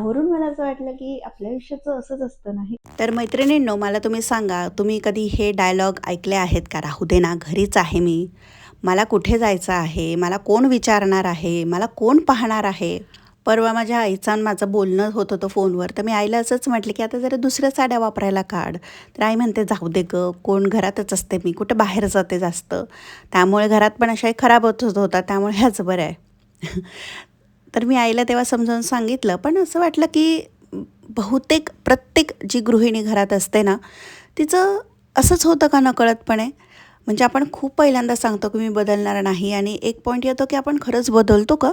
वरून मला असं वाटलं की आपल्या आयुष्याचं असंच असतं नाही. तर मैत्रिणींनो, मला तुम्ही सांगा, तुम्ही कधी हे डायलॉग ऐकले आहेत का? राहू दे ना, घरीच आहे मी. मला कुठे जायचं आहे? मला कोण विचारणार आहे? मला कोण पाहणार आहे? परवा माझ्या आईचं आणि माझं बोलणं होत होतं फोनवर, तर मी आईला असंच म्हटलं, की आता जरा दुसऱ्या साड्या वापरायला काढ. तर आई म्हणते, जाऊ दे गं, कोण घरातच असते मी, कुठं बाहेर जाते जास्त. त्यामुळे घरात पण अशाही खराब होत होता, त्यामुळे ह्याच बरं आहे. तर मी आईला तेव्हा समजावून सांगितलं, पण असं वाटलं की बहुतेक प्रत्येक जी गृहिणी घरात असते ना, तिचं असंच होतं का नकळतपणे? म्हणजे आपण खूप पहिल्यांदा सांगतो की मी बदलणार नाही आणि एक पॉईंट येतो की आपण खरंच बदलतो का?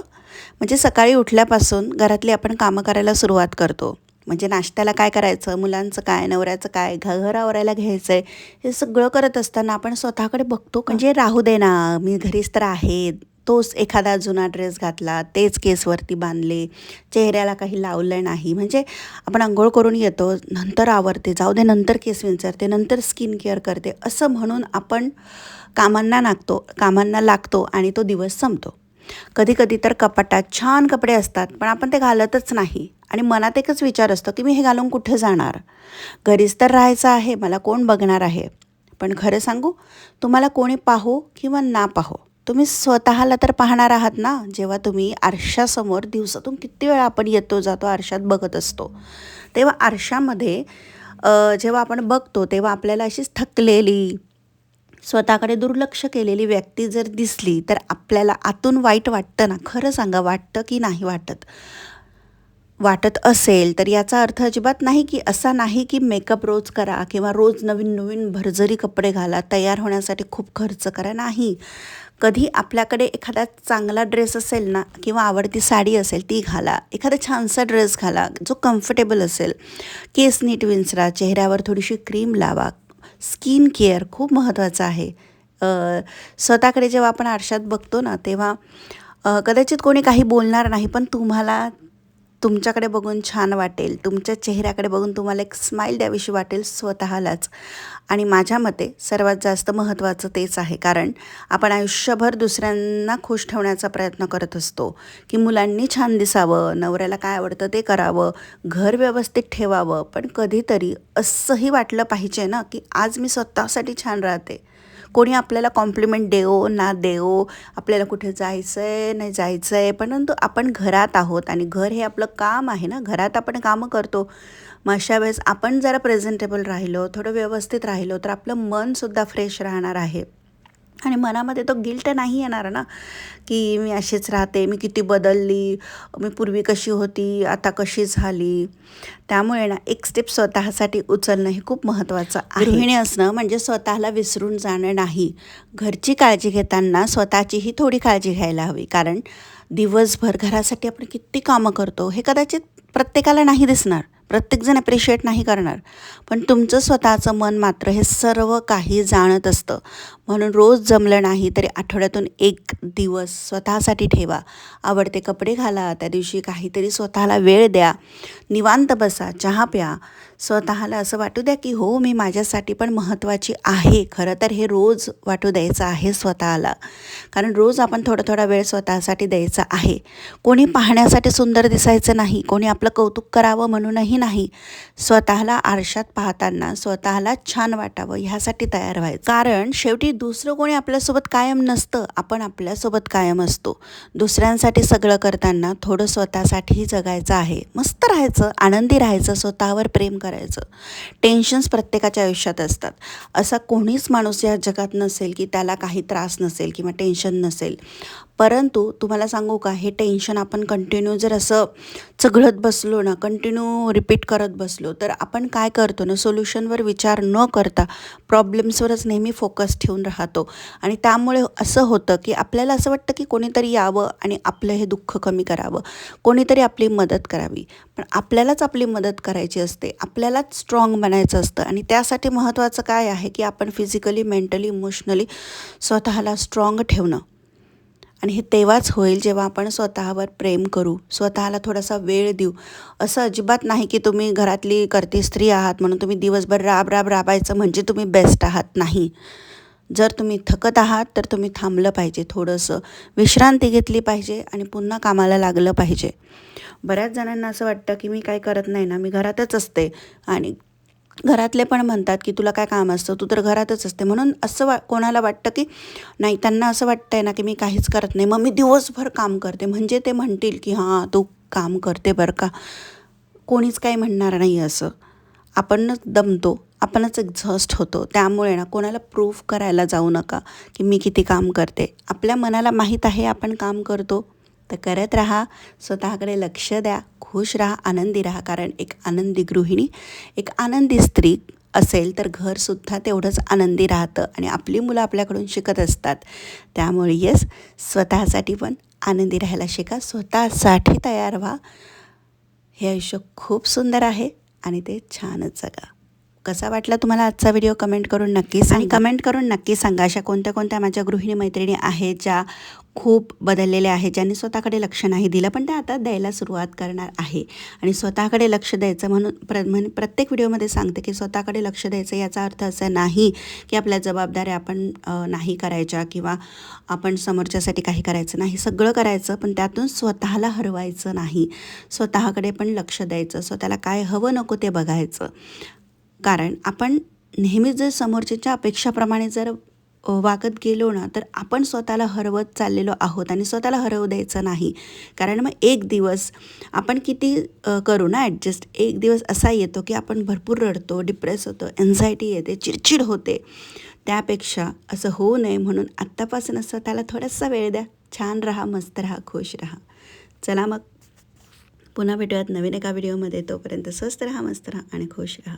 म्हणजे सकाळी उठल्यापासून घरातली आपण कामं करायला सुरुवात करतो. म्हणजे नाश्त्याला काय करायचं, मुलांचं काय, नवऱ्याचं काय, घर आवरायला घ्यायचं आहे, हे सगळं करत असताना आपण स्वतःकडे बघतो का? म्हणजे राहू दे ना, मी घरीच तर आहे. तोच एखादा जुना ड्रेस घातला, तेच केसवरती बांधले, चेहऱ्याला काही लावलं नाही. म्हणजे आपण अंघोळ करून येतो, नंतर आवरते, जाऊ दे नंतर केस विंचरते, नंतर स्किन केअर करते, असं म्हणून आपण कामांना लागतो आणि तो दिवस संपतो. कधी-कधी तर कपाटात छान कपडे असतात, पण आपण ते घालतच नाही आणि मनात एकच विचार असतो, की मी हे घालून कुठे जाणार? घरीच तर राहायचं आहे, मला कोण बघणार आहे? पण खरं सांगू, तुम्हाला कोणी पाहो किंवा ना पाहो, तुम्ही स्वतःला तर पाहणार आहात ना. जेव्हा तुम्ही आरशासमोर दिवसातून किती वेळा आपण येतो जातो आरशात बघत असतो, तेव्हा आरशामध्ये जेव्हा आपण बघतो तेव्हा आपल्याला अशीच थकलेली, स्वतःकडे दुर्लक्ष केलेली व्यक्ती जर दिसली तर आपल्याला आतून वाईट वाटतं ना. खरं सांगा, वाटतं की नाही वाटत? वाटत असेल तर याचा अर्थ अजिबात नाही की असा नाही की मेकअप रोज करा किंवा रोज नवीन नवीन भरजरी कपडे घाला, तयार होण्यासाठी खूप खर्च करा, नाही. कधी आपल्याकडे एखादा चांगला ड्रेस असेल ना किंवा आवडती साडी असेल ती घाला, एखादा छानसा ड्रेस घाला जो कम्फर्टेबल असेल, केस नीट विंचरा, चेहऱ्यावर थोडीशी क्रीम लावा. स्किन केअर खूप महत्त्वाचं आहे. स्वतःकडे जेव्हा आपण आरशात बघतो ना तेव्हा कदाचित कोणी काही बोलणार नाही, पण तुम्हाला तुमच्याकडे बघून छान वाटेल, तुमच्या चेहऱ्याकडे बघून तुम्हाला एक स्माईल द्यावीशी वाटेल स्वतःलाच. आणि माझ्या मते सर्वात जास्त महत्त्वाचं तेच आहे, कारण आपण आयुष्यभर दुसऱ्यांना खुश ठेवण्याचा प्रयत्न करत असतो, की मुलांनी छान दिसावं, नवऱ्याला काय आवडतं ते करावं, घर व्यवस्थित ठेवावं. पण कधीतरी असंही वाटलं पाहिजे ना, की आज मी स्वतःसाठी छान राहते. कोणी आपल्याला कॉम्प्लिमेंट देवो ना देवो, आपल्याला कुठे जायचं आहे नाही जायचं आहे, परंतु आपण घरात आहोत आणि घर हे आपलं काम आहे ना, घरात आपण कामं करतो. मग अशा वेळेस आपण जरा प्रेझेंटेबल राहिलो, थोडं व्यवस्थित राहिलो, तर आपलं मनसुद्धा फ्रेश राहणार आहे आणि मनामध्ये तो गिल्ट नाही येणार ना, की मी अशीच राहते, मी किती बदलली, मी पूर्वी कशी होती, आता कशी झाली. त्यामुळे ना एक स्टेप स्वतःसाठी उचलणं हे खूप महत्त्वाचं आहे. गृहिणी असणं म्हणजे स्वतःला विसरून जाणं नाही. घरची काळजी घेताना स्वतःचीही थोडी काळजी घ्यायला हवी, कारण दिवसभर घरासाठी आपण किती कामं करतो हे कदाचित प्रत्येकाला नाही दिसणार, प्रत्येकजण ॲप्रिशिएट नाही करणार, पण तुमचं स्वतःचं मन मात्र हे सर्व काही जाणत असतं. म्हणून रोज जमलं नाही तरी आठवड्यातून एक दिवस स्वतःसाठी ठेवा. आवडते कपडे घाला, त्या दिवशी काहीतरी स्वतःला वेळ द्या, निवांत बसा, चहा प्या. स्वतःला असं वाटू द्या की हो, मी माझ्यासाठी पण महत्त्वाची आहे. खरं तर हे रोज वाटू द्यायचं आहे स्वतःला, कारण रोज आपण थोडा थोडा वेळ स्वतःसाठी द्यायचा आहे. कोणी पाहण्यासाठी सुंदर दिसायचं नाही, कोणी आपलं कौतुक करावं म्हणूनही नाही. स्वतःला आरशात पाहताना स्वतःला छान वाटावं ह्यासाठी तयार व्हायचं, कारण शेवटी दुसरं कोणी आपल्यासोबत कायम नसतं, आपण आपल्यासोबत कायम असतो. दुसऱ्यांसाठी सगळं करताना थोडं स्वतःसाठीही जगायचं आहे. मस्त राहायचं, आनंदी राहायचं, स्वतःवर प्रेम करायचं. टेन्शन्स प्रत्येकाच्या आयुष्यात असतात. असा कोणीच माणूस या जगात नसेल की त्याला काही त्रास नसेल किंवा टेन्शन नसेल. परंतु तुम्हाला सांगू का, हे टेन्शन आपण कंटिन्यू जर असं चघळत बसलो ना, कंटिन्यू रिपीट करत बसलो, तर आपण काय करतो ना, सोल्युशनवर विचार न करता प्रॉब्लेम्सवरच नेहमी फोकस ठेवून राहतो आणि त्यामुळे असं होतं की आपल्याला असं वाटतं की कोणीतरी यावं आणि आपलं हे दुःख कमी करावं, कोणीतरी आपली मदत करावी. पण आपल्यालाच आपली मदत करायची असते, आपल्यालाच स्ट्रॉंग बनायचं असतं आणि त्यासाठी महत्त्वाचं काय आहे की आपण फिजिकली, मेंटली, इमोशनली स्वतःला स्ट्रॉंग ठेवणं. आणि हे तेव्हाच होईल जेव्हा आपण स्वतःवर प्रेम करू, स्वतःला थोडासा वेळ देऊ. असं अजिबात नाही की तुम्ही घरातली करती स्त्री आहात म्हणून तुम्ही दिवसभर राब राबायचं म्हणजे तुम्ही बेस्ट आहात, नाही. जर तुम्ही थकत आहात तर तुम्ही थांबलं पाहिजे, थोडंसं विश्रांती घेतली पाहिजे आणि पुन्हा कामाला लागलं पाहिजे. बऱ्याच जणांना असं वाटतं की मी काय करत नाही ना, मी घरातच असते आणि घरातले पण म्हणतात की तुला काय काम असतं, तू तर घरातच असते. म्हणून असं कोणाला वाटतं की नाही, त्यांना असं वाटतंय ना की मी काहीच करत नाही, मग मी दिवसभर काम करते म्हणजे ते म्हणतील की हां तू काम करते बरं का. कोणीच काही म्हणणार नाही असं. आपणच दमतो, आपणच एक्झॉस्ट होतो. त्यामुळे ना कोणाला प्रूफ करायला जाऊ नका की मी किती काम करते. आपल्या मनाला माहीत आहे आपण काम करतो, तर करत राहा. स्वतःकडे लक्ष द्या, खुश राहा, आनंदी राहा. कारण एक आनंदी गृहिणी, एक आनंदी स्त्री असेल तर घरसुद्धा तेवढंच आनंदी राहतं आणि आपली मुलं आपल्याकडून शिकत असतात. त्यामुळे येस, स्वतःसाठी पण आनंदी राहायला शिका, स्वतःसाठी तयार व्हा. हे आयुष्य खूप सुंदर आहे आणि ते छानच जगा. कसा वाटला तुम्हाला आजचा व्हिडिओ कमेंट करून नक्की सांगा. आणि कमेंट करून नक्की सांगा अशा कोणत्या कोणत्या माझ्या गृहिणी मैत्रिणी आहेत ज्या खूप बदललेल्या आहेत, ज्यांनी स्वतःकडे लक्ष नाही दिलं पण त्या आता द्यायला सुरुवात करणार आहे. आणि स्वतःकडे लक्ष द्यायचं म्हणून प्रत्येक व्हिडिओमध्ये सांगते की स्वतःकडे लक्ष द्यायचं याचा अर्थ असा नाही की आपल्या जबाबदाऱ्या आपण नाही करायच्या किंवा आपण समोरच्यासाठी काही करायचं नाही. सगळं करायचं पण त्यातून स्वतःला हरवायचं नाही. स्वतःकडे पण लक्ष द्यायचं, स्वतःला काय हवं नको ते बघायचं. कारण आपण नेहमीच जर समोरच्याच्या अपेक्षाप्रमाणे जर वागत गेलो ना तर आपण स्वतःला हरवत चाललेलो आहोत आणि स्वतःला हरवू द्यायचं नाही. कारण मग एक दिवस आपण किती करू ना ॲडजस्ट, एक दिवस असा येतो की आपण भरपूर रडतो, डिप्रेस होतो, एन्झायटी येते, चिडचिड होते. त्यापेक्षा असं होऊ नये म्हणून आत्तापासूनच स्वतःला थोडासा वेळ द्या. छान राहा, मस्त राहा, खुश राहा. चला मग पुन्हा भेटूयात नवीन एका व्हिडिओमध्ये. तोपर्यंत स्वस्त राहा, मस्त राहा आणि खुश राहा.